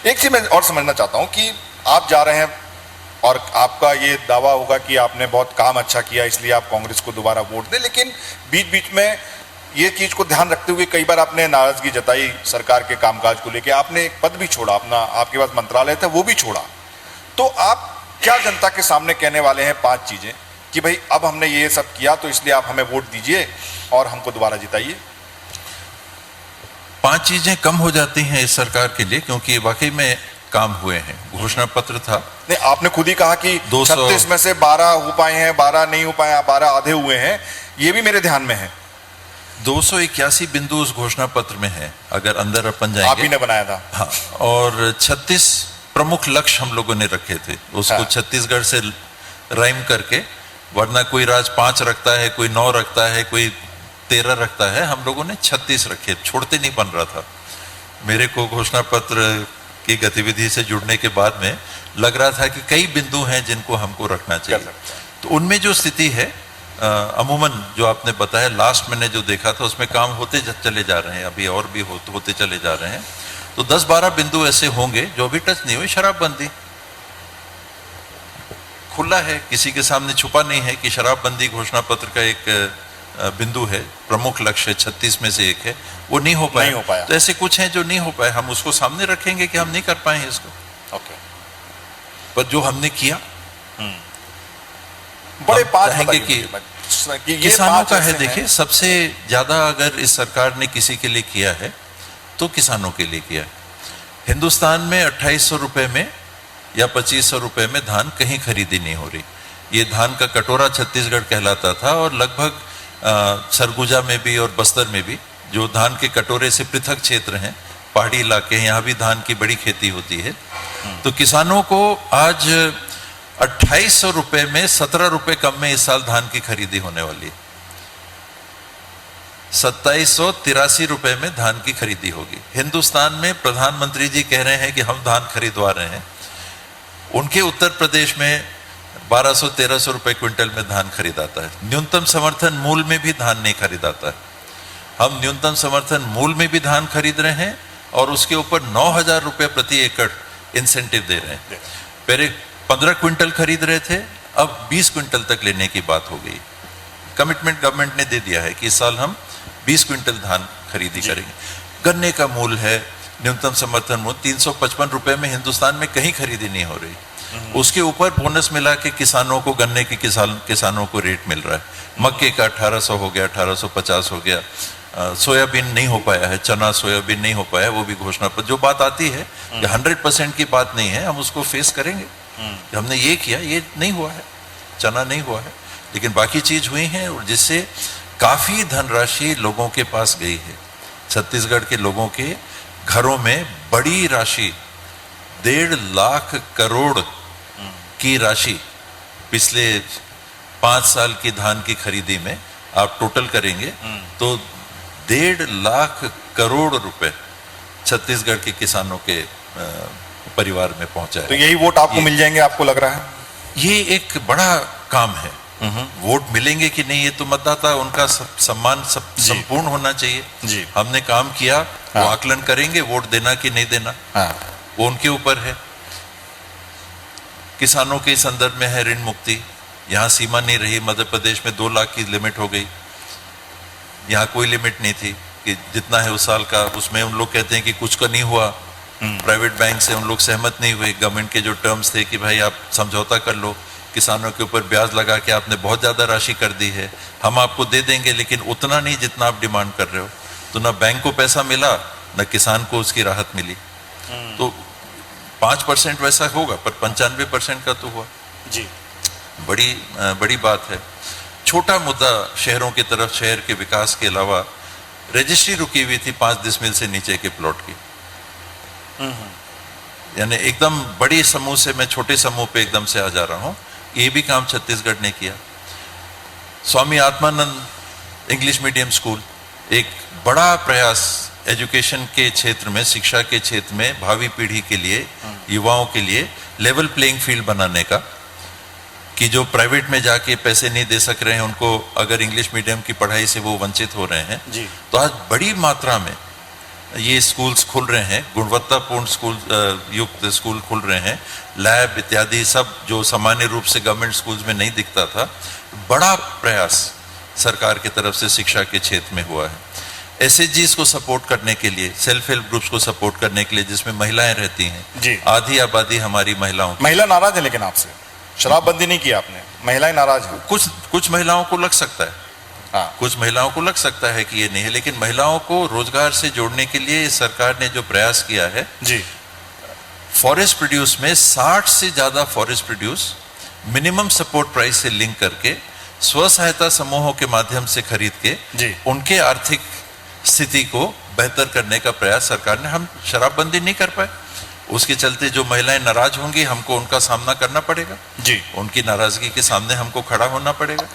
एक चीज मैं और समझना चाहता हूं कि आप जा रहे हैं और आपका ये दावा होगा कि आपने बहुत काम अच्छा किया इसलिए आप कांग्रेस को दोबारा वोट दें, लेकिन बीच बीच में ये चीज को ध्यान रखते हुए कई बार आपने नाराजगी जताई सरकार के कामकाज को लेकर, आपने एक पद भी छोड़ा, अपना आपके पास मंत्रालय था वो भी छोड़ा। तो आप क्या जनता के सामने कहने वाले हैं 5 चीजें कि भाई अब हमने ये सब किया तो इसलिए आप हमें वोट दीजिए और हमको दोबारा जिताइए? 5 चीजें कम हो जाती हैं इस सरकार के लिए, क्योंकि वाकई में काम हुए हैं। घोषणा पत्र था, नहीं आपने खुद ही कहा कि 36 में से 12 हो पाए हैं, 12 नहीं हो पाए, 12 आधे हुए हैं, ये भी मेरे ध्यान में है। 281 बिंदु उस घोषणा पत्र में है, अगर अंदर अपन जाएंगे। आप ही ने बनाया था। हाँ, और 36 प्रमुख लक्ष्य हम लोगों ने रखे थे, उसको हाँ। छत्तीसगढ़ से राइम करके, वरना कोई राज 5 रखता है, कोई 9 रखता है, कोई 13 रखता है, हम लोगों ने 36 रखे, छोड़ते नहीं बन रहा था। मेरे को घोषणा पत्र की गतिविधि से जुड़ने के बाद में लग रहा था कि कई बिंदु हैं जिनको हमको रखना चाहिए। तो उनमें जो स्थिति है, अमूमन जो आपने बताया, लास्ट मैंने जो देखा था उसमें काम होते चले जा रहे हैं, अभी और भी होते चले जा रहे हैं। तो 10-12 बिंदु ऐसे होंगे जो अभी टच नहीं हुए। शराबबंदी खुला है, किसी के सामने छुपा नहीं है कि शराबबंदी घोषणा पत्र का एक बिंदु है, प्रमुख लक्ष्य 36 में से एक है, वो नहीं हो पाया। तो ऐसे कुछ हैं जो नहीं हो पाए, हम उसको सामने रखेंगे कि हम नहीं कर पाए इसको। ओके, पर जो हमने किया, बड़े 5 कहेंगे कि किसानों का है। देखिए, सबसे ज्यादा अगर इस सरकार ने किसी के लिए किया है तो किसानों के लिए किया है। हिंदुस्तान में 2800 रुपए में या 2500 रुपए में धान कहीं खरीदी नहीं हो रही। ये धान का कटोरा छत्तीसगढ़ कहलाता था, और लगभग सरगुजा में भी और बस्तर में भी, जो धान के कटोरे से पृथक क्षेत्र हैं, पहाड़ी इलाके हैं, यहाँ भी धान की बड़ी खेती होती है। तो किसानों को आज 2800 रुपए में 17 रुपए कम में इस साल धान की खरीदी होने वाली है। 2783 रुपए में धान की खरीदी होगी। हिंदुस्तान में प्रधानमंत्री जी कह रहे हैं कि हम धान खरीदवा रहे हैं, उनके उत्तर प्रदेश में 1200-1300 रुपए क्विंटल में धान खरीदाता है। न्यूनतम समर्थन मूल्य में भी धान नहीं खरीदाता है। हम न्यूनतम समर्थन मूल्य में भी धान खरीद रहे हैं और उसके ऊपर 9000 रुपए प्रति एकड़ इंसेंटिव दे रहे हैं। पहले 15 क्विंटल खरीद रहे थे, अब 20 क्विंटल तक लेने की बात हो गई। कमिटमेंट गवर्नमेंट ने दे दिया है कि इस साल हम 20 क्विंटल धान खरीदी करेंगे। गन्ने का मूल्य है, न्यूनतम समर्थन मूल्य 355 रुपए में हिंदुस्तान में कहीं खरीदी नहीं हो रही। उसके ऊपर बोनस मिला के किसानों को, गन्ने के किसानों को रेट मिल रहा है। मक्के का 1800 हो गया, 1850 हो गया। सोयाबीन नहीं हो पाया है, चना सोयाबीन नहीं हो पाया, वो भी घोषणा पर जो बात आती है, 100% की बात नहीं है, हम उसको फेस करेंगे। हमने ये किया, ये नहीं हुआ है, चना नहीं हुआ है, लेकिन बाकी चीज हुई है, और जिससे काफी धनराशि लोगों के पास गई है। छत्तीसगढ़ के लोगों के घरों में बड़ी राशि, 1.5 लाख करोड़ की राशि पिछले 5 साल की धान की खरीदी में आप टोटल करेंगे तो 1.5 लाख करोड़ रुपए छत्तीसगढ़ के किसानों के परिवार में पहुंचा है। तो यही वोट आपको मिल जाएंगे, आपको लग रहा है? ये एक बड़ा काम है। वोट मिलेंगे कि नहीं, ये तो मतदाता, उनका सम्मान संपूर्ण होना चाहिए जी। हमने काम किया, वो आकलन करेंगे, वोट देना कि नहीं देना, वो उनके ऊपर है। किसानों के संदर्भ में है ऋण मुक्ति, यहाँ सीमा नहीं रही। मध्य प्रदेश में 2 लाख की लिमिट हो गई, यहाँ कोई लिमिट नहीं थी कि जितना है उस साल का। उसमें उन लोग कहते हैं कि कुछ का नहीं हुआ, प्राइवेट बैंक से उन लोग सहमत नहीं हुए। गवर्नमेंट के जो टर्म्स थे कि भाई आप समझौता कर लो, किसानों के ऊपर ब्याज लगा के आपने बहुत ज्यादा राशि कर दी है, हम आपको दे देंगे लेकिन उतना नहीं जितना आप डिमांड कर रहे हो। तो ना बैंक को पैसा मिला, ना किसान को उसकी राहत मिली। तो 5% वैसा होगा, पर 95% का तो हुआ जी। बड़ी बात है। छोटा मुद्दा शहरों की तरफ, शहर के विकास के अलावा रजिस्ट्री रुकी हुई थी 5 डिसमिल से नीचे के प्लॉट की। यानी एकदम बड़ी समूह से मैं छोटे समूह पे एकदम से आ जा रहा हूं। ये भी काम छत्तीसगढ़ ने किया। Swami Atmanand English medium school, एक बड़ा प्रयास एजुकेशन के क्षेत्र में, शिक्षा के क्षेत्र में भावी पीढ़ी के लिए, युवाओं के लिए लेवल प्लेइंग फील्ड बनाने का, कि जो प्राइवेट में जाके पैसे नहीं दे सक रहे हैं उनको, अगर इंग्लिश मीडियम की पढ़ाई से वो वंचित हो रहे हैं जी। तो आज बड़ी मात्रा में ये स्कूल्स खुल रहे हैं, गुणवत्तापूर्ण स्कूल युक्त स्कूल खुल रहे हैं, लैब इत्यादि सब जो सामान्य रूप से गवर्नमेंट स्कूल्स में नहीं दिखता था, बड़ा प्रयास सरकार की तरफ से शिक्षा के क्षेत्र में हुआ है। एसएचजीज को सपोर्ट करने के लिए, सेल्फ हेल्प ग्रुप्स को सपोर्ट करने के लिए, जिसमें महिलाएं रहती हैं, जी। आधी आबादी हमारी महिलाओं की। महिला नाराज है लेकिन आपसे, शराबबंदी नहीं की आपने, महिलाएं नाराज हैं। कुछ महिलाओं को लग सकता है, हाँ, कुछ महिलाओं को लग सकता है कि ये नहीं है, लेकिन महिलाओं को रोजगार से जोड़ने के लिए सरकार ने जो प्रयास किया है, जी फॉरेस्ट प्रोड्यूस में 60 से ज्यादा forest produce minimum support price से लिंक करके स्व सहायता समूहों के माध्यम से खरीद के जी। उनके आर्थिक स्थिति को बेहतर करने का प्रयास सरकार ने, हम शराबबंदी नहीं कर पाए, उसके चलते जो महिलाएं नाराज होंगी हमको उनका सामना करना पड़ेगा, जी। उनकी नाराजगी के सामने हमको खड़ा होना पड़ेगा।